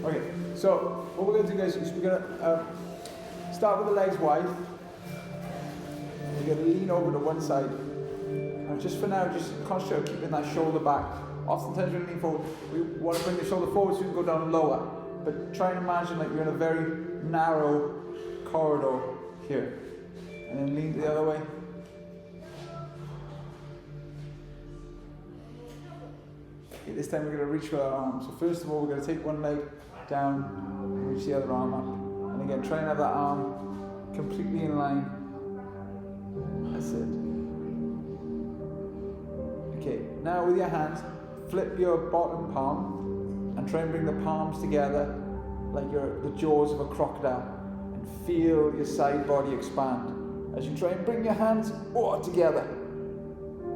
Okay, so what we're going to do guys is we're going to start with the legs wide. We're going to lean over to one side. And just for now, just concentrate on keeping that shoulder back. Oftentimes when we lean forward, we want to bring the shoulder forward so we can go down lower. But try and imagine like you're in a very narrow corridor here. And then lean the other way. Okay, this time we're going to reach with our arms. So first of all, we're going to take one leg down and reach the other arm up. And again, try and have that arm completely in line. That's it. Okay, now with your hands, flip your bottom palm and try and bring the palms together like you're the jaws of a crocodile. And feel your side body expand as you try and bring your hands together.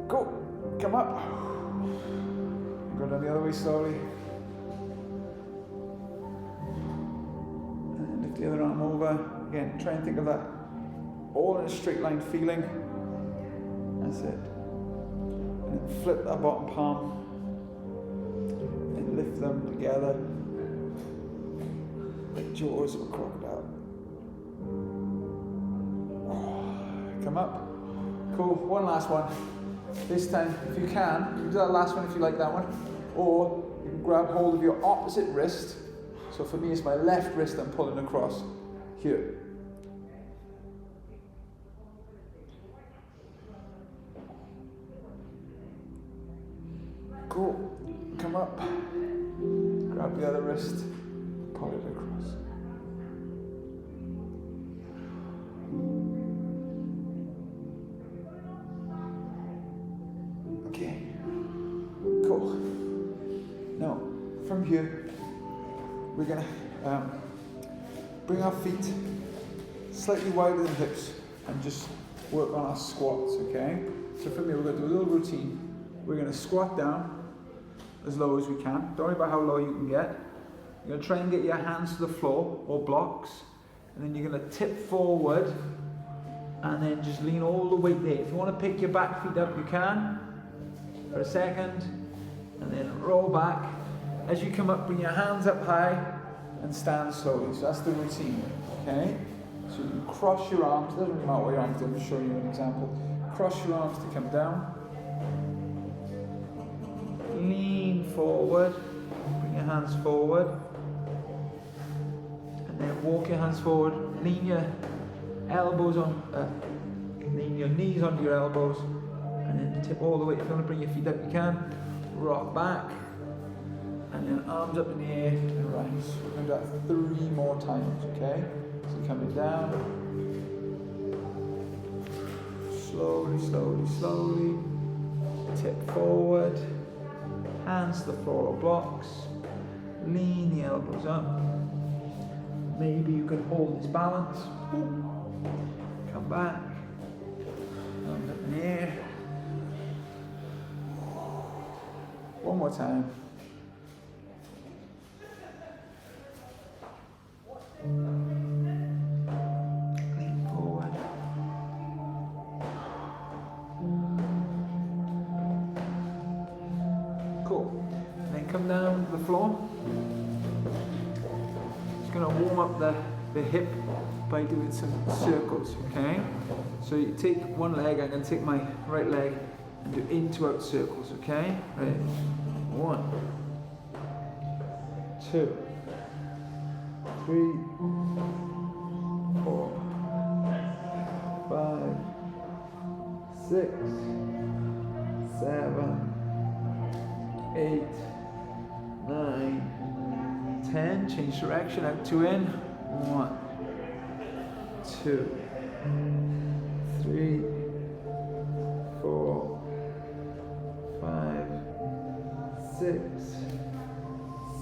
Go, come up. Go down the other way slowly. And then lift the other arm over. Again, try and think of that all in a straight line feeling. That's it. And then flip that bottom palm and lift them together like jaws of a crocodile. Come up. Cool. One last one. This time, if you can, you can do that last one if you like that one. Or you can grab hold of your opposite wrist. So for me, it's my left wrist I'm pulling across here. Cool. Come up. Grab the other wrist. Pull it across. Okay. Cool. Now, from here, we're going to bring our feet slightly wider than hips and just work on our squats, okay? So from here, we're going to do a little routine. We're going to squat down as low as we can. Don't worry about how low you can get. You're going to try and get your hands to the floor or blocks, and then you're going to tip forward and then just lean all the way there. If you want to pick your back feet up, you can for a second, and then roll back. As you come up, bring your hands up high and stand slowly. So that's the routine, okay? So you can cross your arms. Doesn't really matter what your arms do, I'm just showing you an example. Cross your arms to come down. Lean forward, bring your hands forward, and then walk your hands forward, lean your elbows on, lean your knees onto your elbows, and then tip all the way. If you want to bring your feet up, you can. Rock back, and then arms up in the air and rise. We're going to do that 3 more times, okay? So coming down, slowly, slowly, slowly, tip forward. Hands to the floor or blocks. Lean the elbows up. Maybe you can hold this balance. Come back. Arms up in the air. One more time. Lean forward. Cool. And then come down to the floor. Just going to warm up the hip by doing some circles, okay? So you take one leg, I'm going to take my right leg and do in to out circles, okay? Ready? 1, 2, 3, 4, 5, 6, 7, 8, 9, 10. Change direction, out 2 in. 1, 2, 3, 4, 5, 6,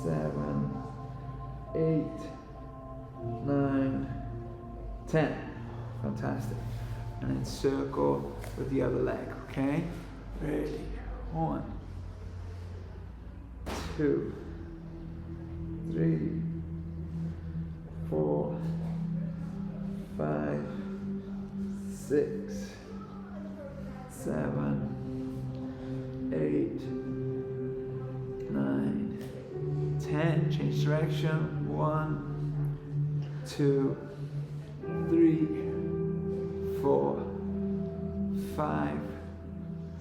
7, 8, 9, 10. Fantastic. And then circle with the other leg, okay? Ready? 1, 2, 3, 4, 5, 6, 7, 8, 9, 10. 10, change direction, 1, 2, 3, 4, 5,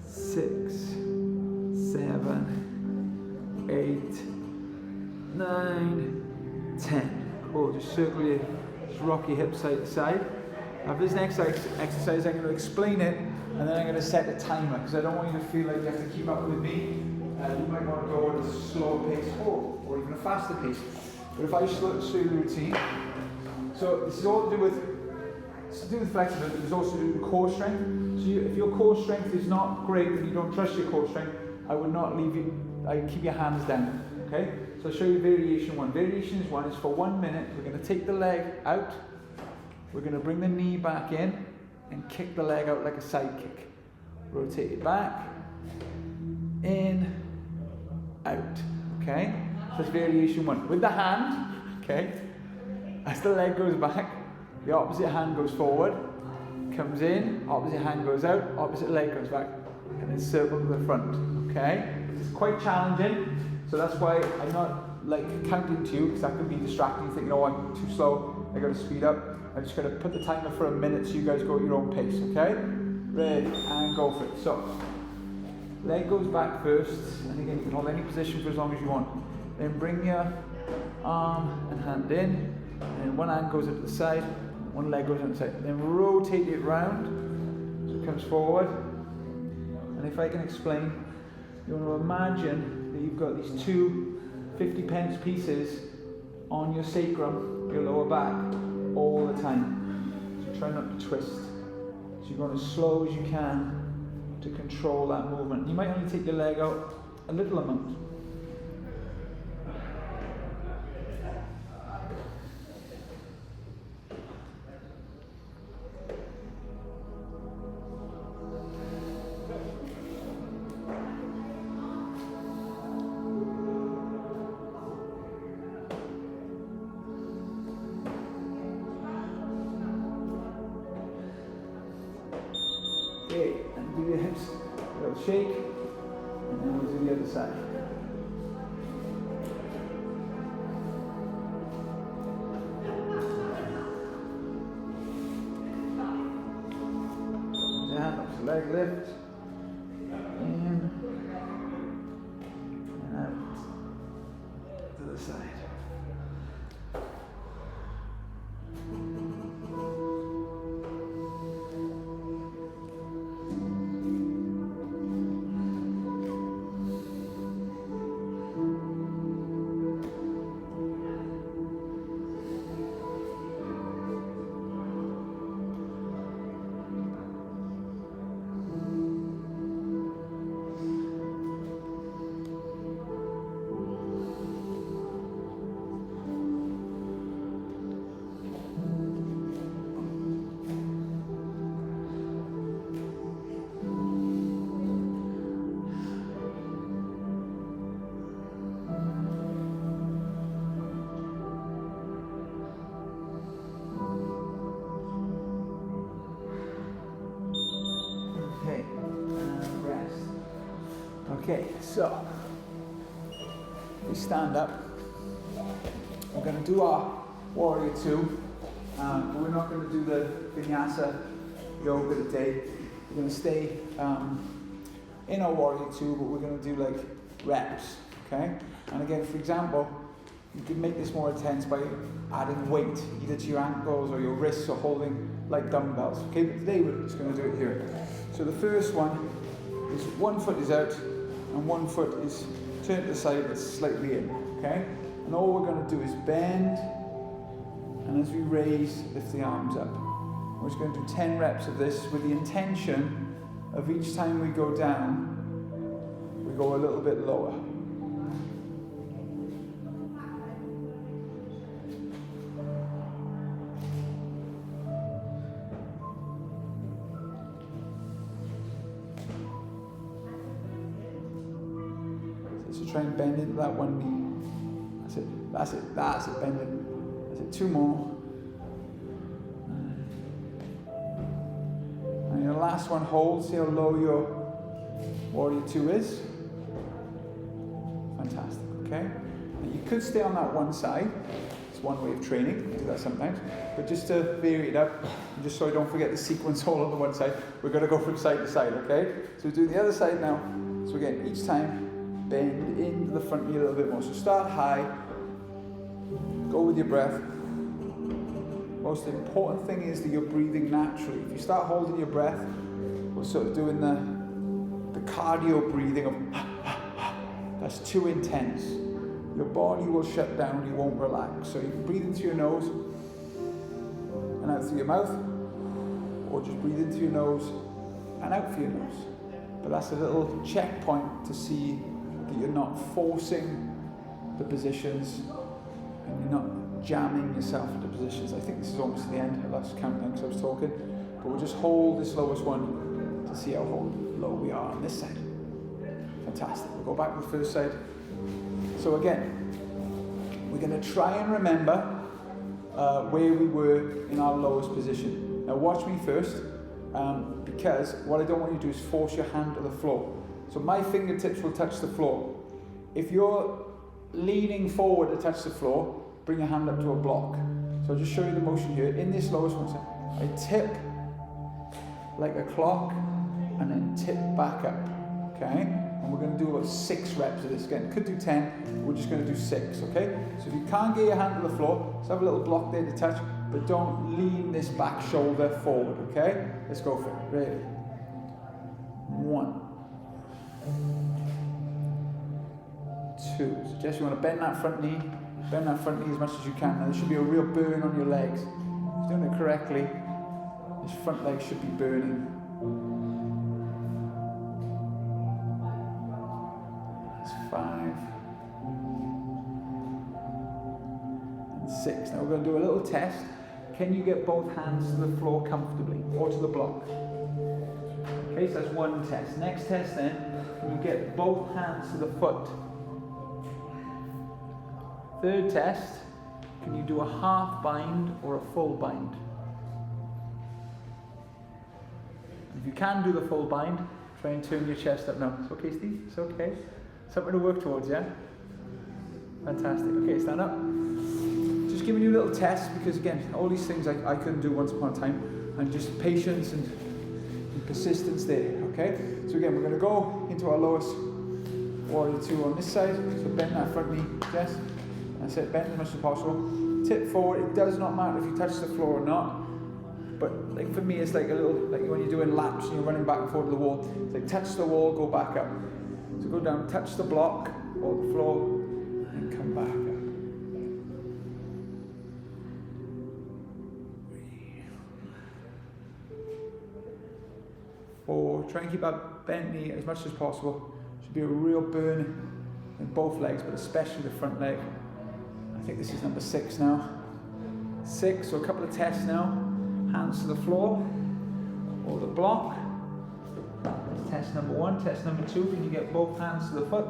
6, 7, 8, 9, 10. Cool, just circle your, just rock your hips side to side. Now for this next exercise, I'm going to explain it, and then I'm going to set a timer, because I don't want you to feel like you have to keep up with me. You might want to go at a slower pace, or even a faster pace. But if I show you the routine, so this is all to do with flexibility, but it's also to do with core strength. So if your core strength is not great and you don't trust your core strength, I would not leave you, I'd keep your hands down, okay? So I'll show you variation 1. Variation 1 is for 1 minute. We're going to take the leg out, we're going to bring the knee back in and kick the leg out like a side kick. Rotate it back, in, out, okay? So that's variation 1. With the hand, okay, as the leg goes back, the opposite hand goes forward, comes in, opposite hand goes out, opposite leg goes back, and then circle to the front, okay? It's quite challenging, so that's why I'm not like counting to you, because that can be distracting, thinking, oh, I'm too slow, I gotta speed up. I'm just gonna put the timer for a minute so you guys go at your own pace, okay? Ready, and go for it. So, leg goes back first, and again, you can hold any position for as long as you want. Then bring your arm and hand in, and one hand goes up to the side, one leg goes up to the side. Then rotate it round, so it comes forward. And if I can explain, you want to imagine that you've got these two 50-pence pieces on your sacrum, your lower back, all the time. So try not to twist. So you're going as slow as you can to control that movement. You might only take your leg out a little amount. Okay, and do your hips, a little shake, and then we'll do the other side. Down, leg lift, in, and out, to the side. Okay, so we stand up. We're going to do our warrior 2, but we're not going to do the vinyasa yoga today. We're going to stay in our warrior 2, but we're going to do like reps, okay? And again, for example, you can make this more intense by adding weight, either to your ankles or your wrists, or holding like dumbbells, okay? But today we're just going to do it here. So the first one is one foot is out, and one foot is turned to the side but slightly in, okay? And all we're going to do is bend, and as we raise, lift the arms up. We're just going to do 10 reps of this with the intention of each time we go down, we go a little bit lower. Try and bend into that one knee. That's it, bend it. That's it, 2 more. And your last one, hold, see how low your warrior 2 is. Fantastic, okay? Now you could stay on that one side. It's one way of training, we do that sometimes. But just to vary it up, and just so I don't forget the sequence all on the one side, we're going to go from side to side, okay? So we're doing the other side now. So again, each time, bend into the front knee a little bit more. So start high, go with your breath. Most important thing is that you're breathing naturally. If you start holding your breath, we're sort of doing the cardio breathing of that's too intense. Your body will shut down, you won't relax. So you can breathe into your nose and out through your mouth, or just breathe into your nose and out through your nose. But that's a little checkpoint to see that you're not forcing the positions and you're not jamming yourself into positions. I think this is almost the end. I lost count then because I was talking. But we'll just hold this lowest one to see how low we are on this side. Fantastic. We'll go back to the first side. So again, we're going to try and remember where we were in our lowest position. Now watch me first, because what I don't want you to do is force your hand to the floor. So my fingertips will touch the floor. If you're leaning forward to touch the floor, bring your hand up to a block. So I'll just show you the motion here. In this lowest one, I tip like a clock and then tip back up, okay? And we're going to do about 6 reps of this again. Could do 10, we're just going to do 6, okay? So if you can't get your hand to the floor, just have a little block there to touch, but don't lean this back shoulder forward, okay? Let's go for it. Ready? 1, 2. So Jess, you want to bend that front knee as much as you can. Now there should be a real burn on your legs. If you're doing it correctly, this front leg should be burning. That's 5 and 6. Now we're going to do a little test. Can you get both hands to the floor comfortably or to the block? Okay, so that's one test. Next test then, can you get both hands to the foot? Third test, can you do a half bind or a full bind? If you can do the full bind, try and turn your chest up now. It's okay, Steve? It's okay. Something to work towards, yeah? Fantastic. Okay, stand up. Just giving you a little test because, again, all these things I couldn't do once upon a time, and just patience and persistence there, okay? So again, we're going to go into our lowest warrior 2 on this side. So bend that front knee, Jess. That's it, bend as much as possible. Tip forward. It does not matter if you touch the floor or not. But like for me, it's like a little, like when you're doing laps and you're running back and forth to the wall. It's like touch the wall, go back up. So go down, touch the block or the floor, and come back up. 4. Try and keep that bent knee as much as possible. Should be a real burn in both legs, but especially the front leg. I think this is number 6 now. 6, so a couple of tests now. Hands to the floor or the block. Test number 1. Test number 2, can you get both hands to the foot?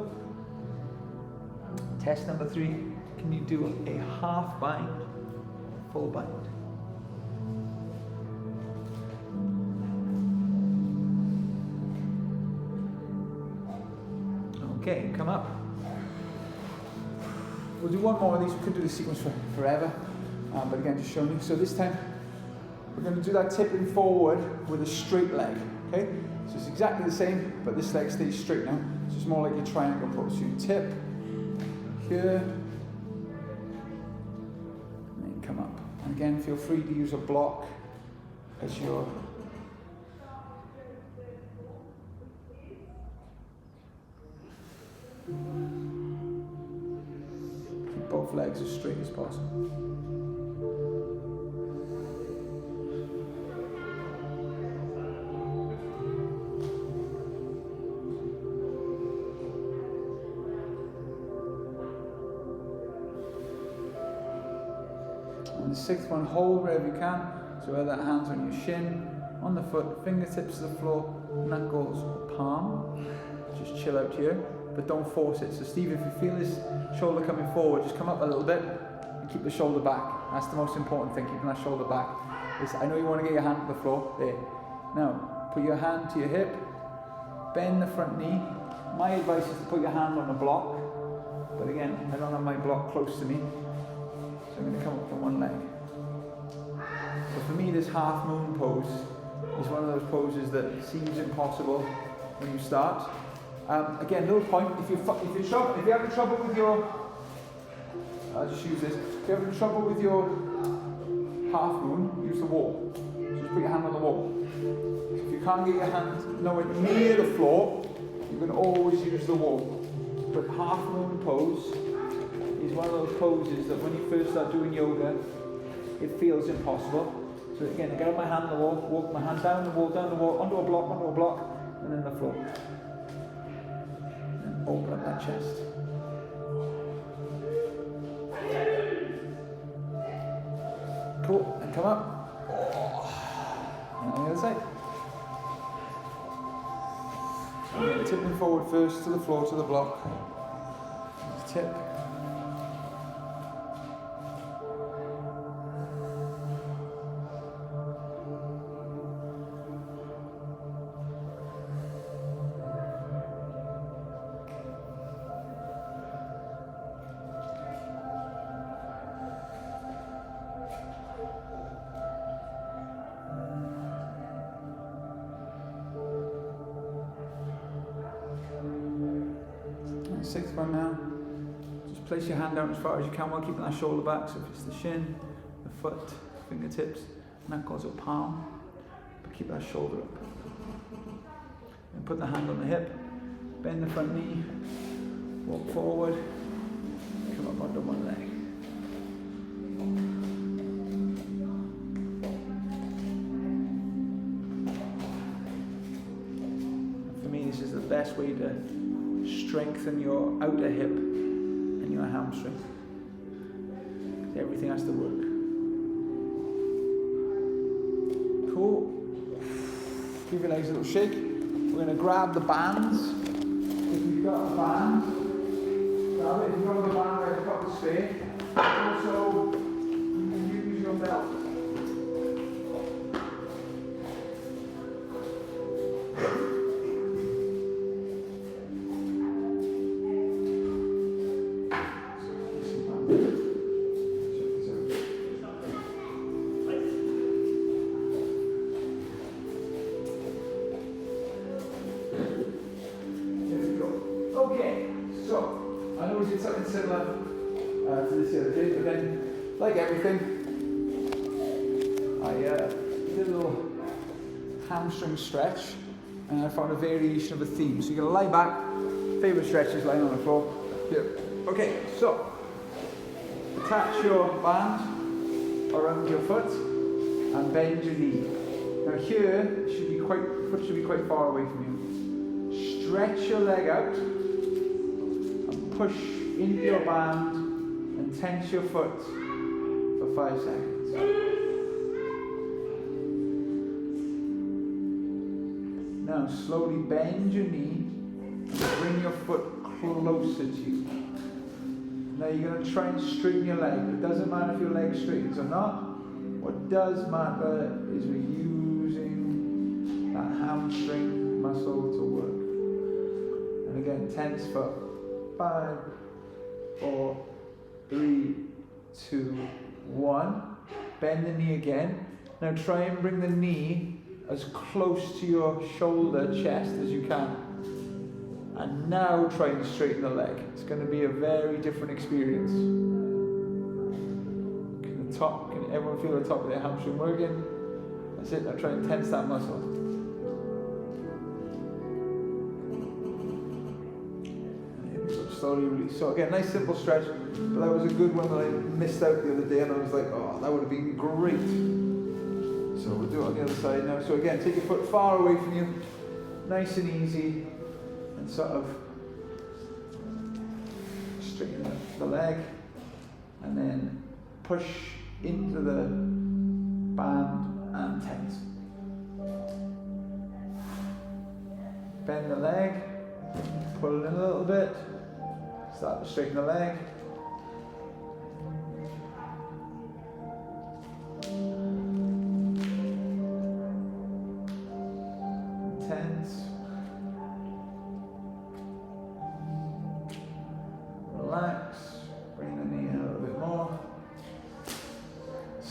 Test number 3, can you do a half bind, full bind? Okay, come up. We'll do one more of these. We could do the sequence for forever, but again, just showing you. So this time, we're going to do that tipping forward with a straight leg, okay? So it's exactly the same, but this leg stays straight now. So it's more like a triangle pose. So you tip here, and then come up. And again, feel free to use a block as your keep both legs as straight as possible. And the 6th one, hold wherever you can. So whether that hand's on your shin, on the foot, fingertips to the floor, knuckles or palm. Just chill out here, but don't force it. So Steve, if you feel this shoulder coming forward, just come up a little bit and keep the shoulder back. That's the most important thing, keeping that shoulder back. I know you want to get your hand to the floor, there. Now, put your hand to your hip, bend the front knee. My advice is to put your hand on the block But again, I don't have my block close to me, so I'm going to come up from one leg. So for me, this half moon pose is one of those poses that seems impossible when you start. Again, little point, if you're having trouble with your, I'll just use this, if you're having trouble with your half moon, use the wall. Just put your hand on the wall. So if you can't get your hand nowhere near the floor, you can always use the wall. But half moon pose is one of those poses that when you first start doing yoga, it feels impossible. So again, I get my hand on the wall, walk my hand down the wall, onto a block, and then the floor. And open up that chest. Cool, and come up. And on the other side. So I'm tipping forward first to the floor, to the block. Tip. Sixth one now. Just place your hand down as far as you can while keeping that shoulder back. So if it's the shin, the foot, fingertips, knuckles or palm, but keep that shoulder up. And put the hand on the hip, bend the front knee, walk forward, come up onto one leg. And for me, this is the best way to strengthen your outer hip and your hamstring. Everything has to work. Cool. Give your legs a little shake. We're going to grab the bands. If you've got a band, grab it. If you've got a band where it's got the spare, also you can use your belt. Something similar to this the other day, but then, like everything, I did a little hamstring stretch, and I found a variation of a theme. So you're going to lie back, favourite stretch is lying on the floor. Here. Okay, so attach your band around your foot and bend your knee. Now here, foot should be quite far away from you. Stretch your leg out and push into your band and tense your foot for 5 seconds. Now slowly bend your knee and bring your foot closer to you. Now you're going to try and straighten your leg. It doesn't matter if your leg straightens or not. What does matter is we're using that hamstring muscle to work. And again, tense for 5, 4, 3, 2, 1. Bend the knee again. Now try and bring the knee as close to your shoulder, chest as you can. And now try and straighten the leg. It's going to be a very different experience. Can everyone feel the top of their hamstring working? That's it. Now try and tense that muscle. Slowly release. So again, nice simple stretch, but that was a good one that I missed out the other day, and I was like, oh, that would have been great. So we'll do it on the other side now. So again, take your foot far away from you, nice and easy, and sort of straighten the leg, and then push into the band and tense. Bend the leg, pull it in a little bit. Start to straighten the leg. Tense. Relax.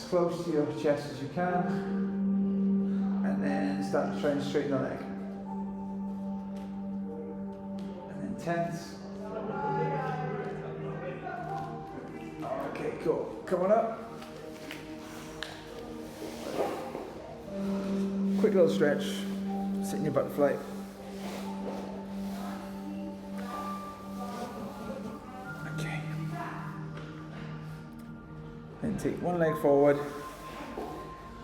close to your chest as you can, and then start to try and straighten the leg. And then tense. Okay, cool. Come on up. Quick little stretch. Sit in your butterfly. Okay. Then take one leg forward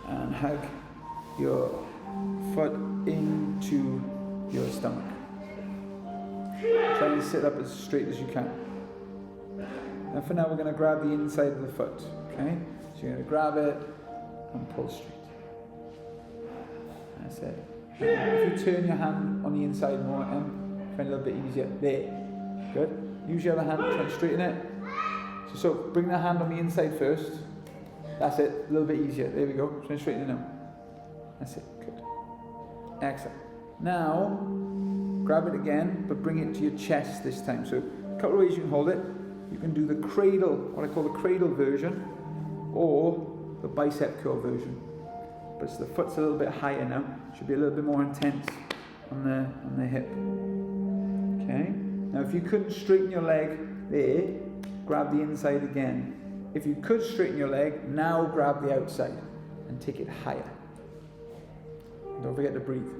and hug your foot into your stomach. Try and sit up as straight as you can. And for now we're going to grab the inside of the foot. Okay? So you're going to grab it and pull straight. That's it. If you turn your hand on the inside more, find it a little bit easier. There. Good. Use your other hand, try and straighten it. So bring the hand on the inside first. That's it. A little bit easier. There we go. Try and straighten it now. That's it. Good. Excellent. Now, grab it again, but bring it to your chest this time. So a couple of ways you can hold it. You can do the cradle, what I call the cradle version, or the bicep curl version. But the foot's a little bit higher now. Should be a little bit more intense on the hip. Okay. Now, if you couldn't straighten your leg there, grab the inside again. If you could straighten your leg, now grab the outside and take it higher. Don't forget to breathe.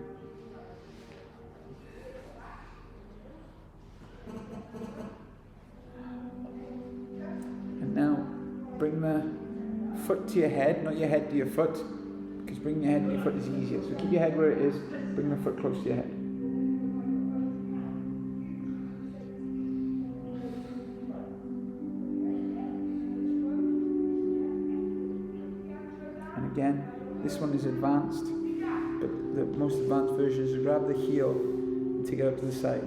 And now, bring the foot to your head, not your head to your foot, because bringing your head to your foot is easier. So keep your head where it is, bring the foot close to your head. And again, this one is advanced, but the most advanced version is to grab the heel and take it out to the side.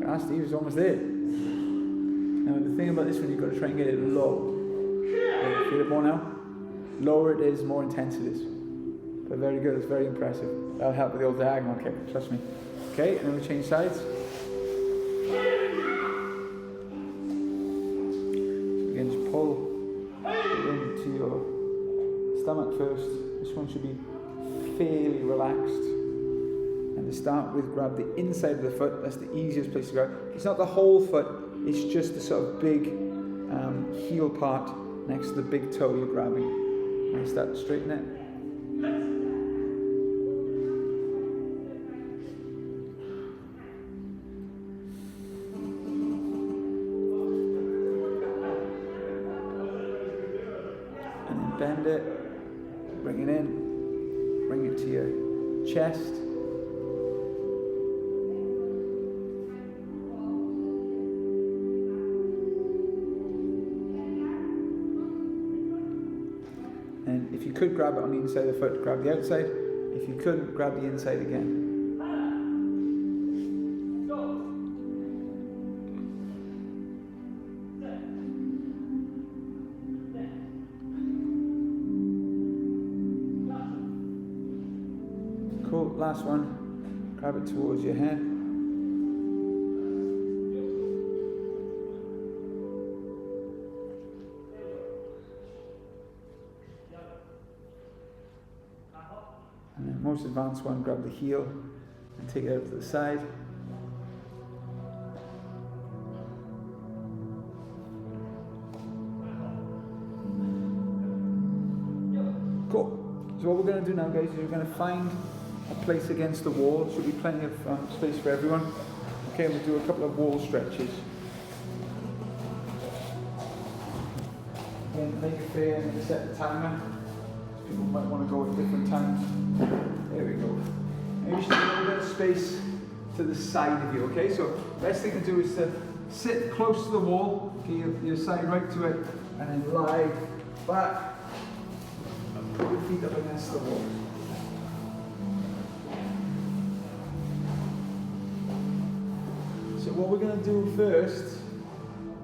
Ah, Steve is almost there. Now the thing about this one, you've got to try and get it low. Okay, feel it more now? Lower it is, more intense it is. But very good, it's very impressive. That'll help with the old diagonal kick, trust me. Okay, and then we change sides. So again, just pull it into your stomach first. This one should be fairly relaxed. And to start with, grab the inside of the foot. That's the easiest place to grab. It's not the whole foot, it's just the sort of big heel part next to the big toe you're grabbing. And start to straighten it. And then bend it, bring it in, bring it to your chest. And if you could grab it on the inside of the foot, grab the outside. If you couldn't, grab the inside again. Cool, last one. Grab it towards your head. And then most advanced one, grab the heel and take it out to the side. Cool. So what we're going to do now, guys, is we're going to find a place against the wall. Should be plenty of space for everyone. Okay, we'll do a couple of wall stretches. Again, make it fair and set the timer. People might want to go at different times. There we go. Maybe you should have a little bit of space to the side of you, okay? So best thing to do is to sit close to the wall, okay, your side right to it, and then lie back and put your feet up against the wall. So what we're going to do first,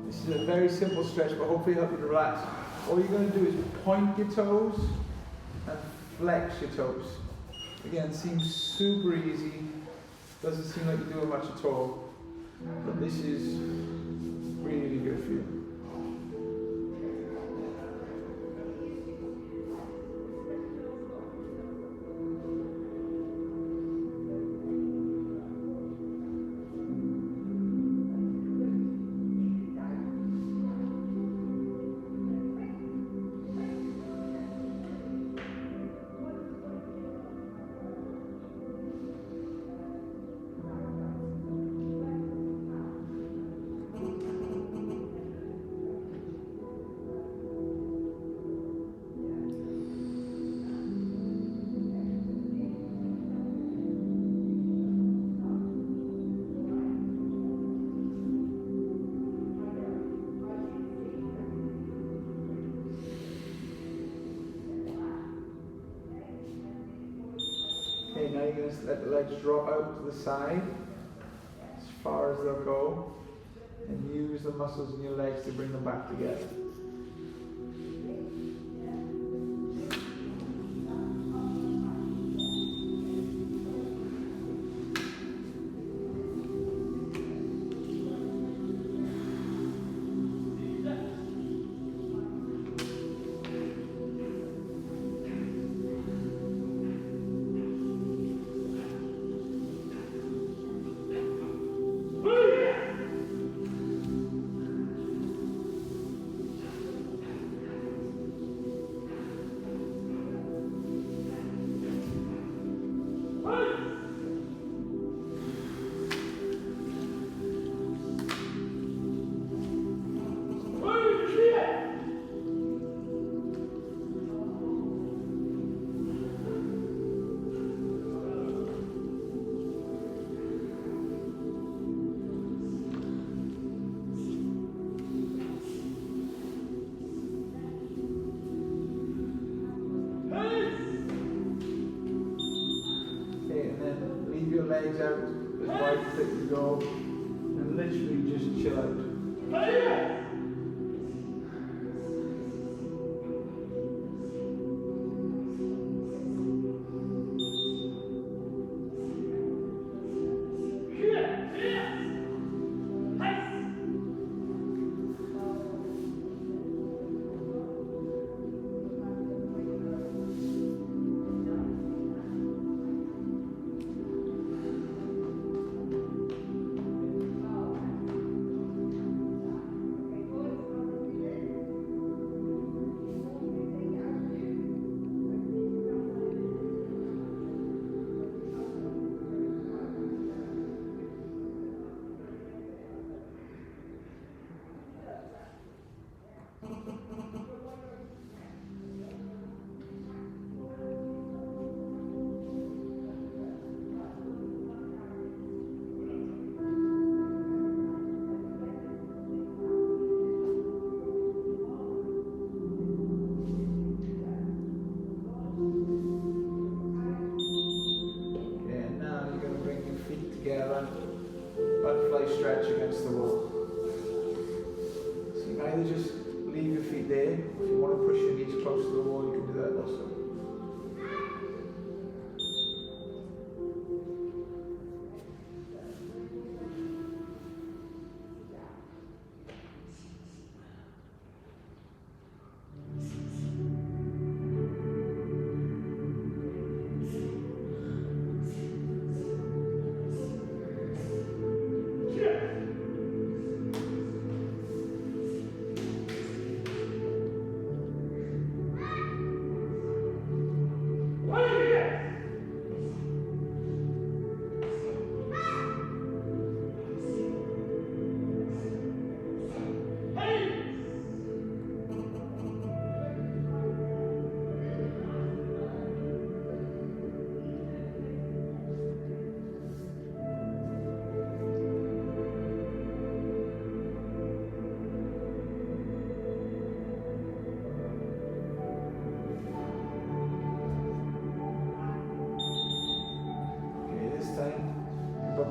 this is a very simple stretch, but hopefully help you to relax. All you're going to do is point your toes and flex your toes. Again, seems super easy. Doesn't seem like you're doing much at all. But this is really good for you. let the legs drop out to the side as far as they'll go, and use the muscles in your legs to bring them back together. Legs out as wide as they can go, and literally just chill out. Butterfly stretch against the wall. So you can either just leave your feet there, or if you want to push your knees close to the wall, you can do that also.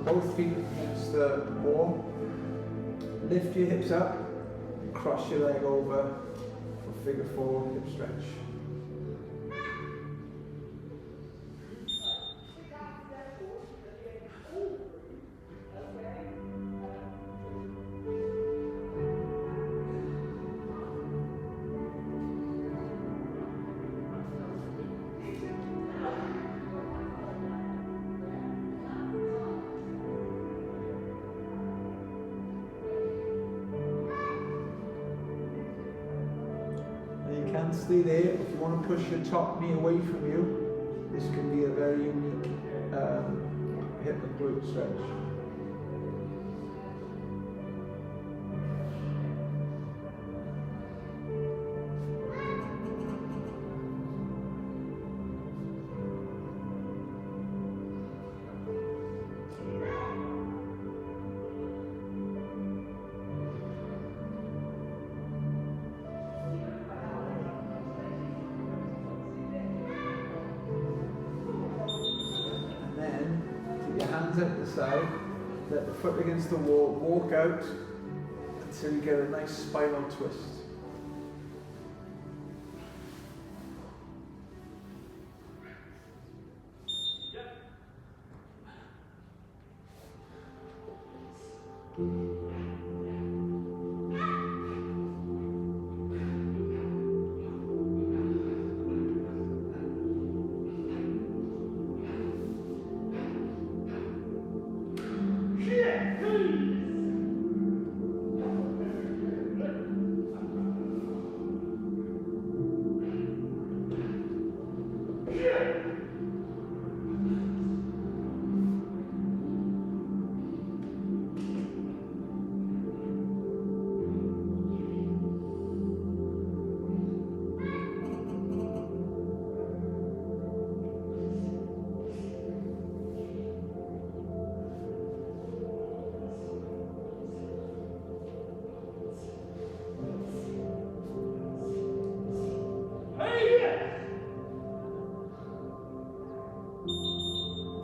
Both feet against the wall. Lift your hips up, cross your leg over for figure 4 hip stretch. Stay there. If you want to push your top knee away from you, this can be a very unique hip and glute stretch. out the side, let the foot against the wall, walk out until you get a nice spinal twist.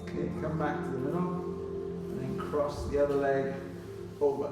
Okay, come back to the middle and then cross the other leg over.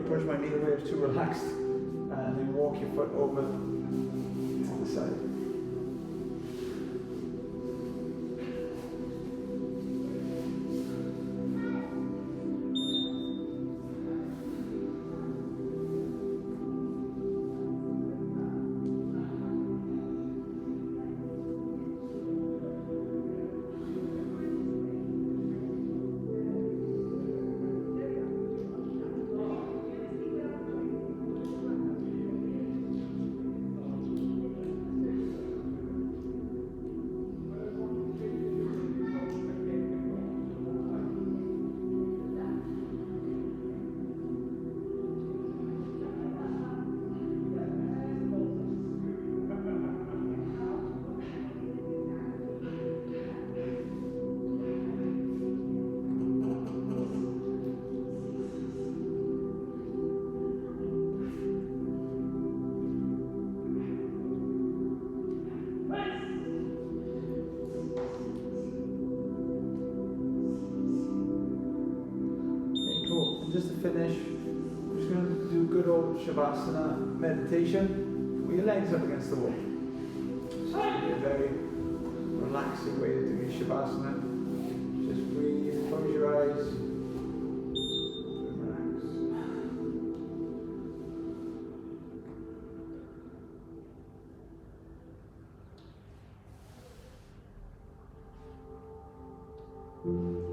Push my knee away, it's too relaxed, and then walk your foot over to the side. Just to finish, I'm just going to do good old Shavasana meditation with your legs up against the wall. It's a very relaxing way of doing Shavasana. Just breathe, close your eyes, and relax.